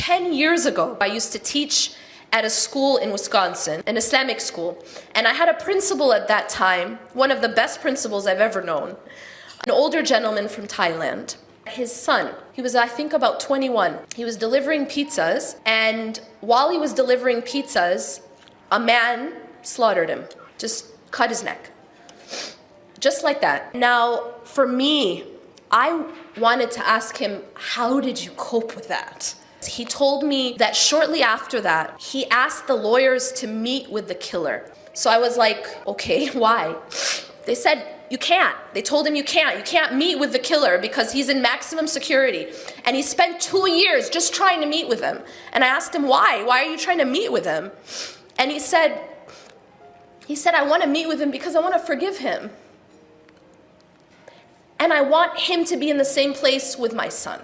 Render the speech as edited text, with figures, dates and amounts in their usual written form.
10 years ago, I used to teach at a school in Wisconsin, an Islamic school, and I had a principal at that time, one of the best principals I've ever known, an older gentleman from Thailand. His son, he was I think about 21. He was delivering pizzas, and while he was delivering pizzas, a man slaughtered him, just cut his neck. Just like that. Now, for me, I wanted to ask him, how did you cope with that? He told me that shortly after that, he asked the lawyers to meet with the killer. So I was like, okay, why? They said, you can't. They told him you can't meet with the killer because he's in maximum security. And he spent 2 years just trying to meet with him. And I asked him, why? Why are you trying to meet with him? And he said, I want to meet with him because I want to forgive him. And I want him to be in the same place with my son.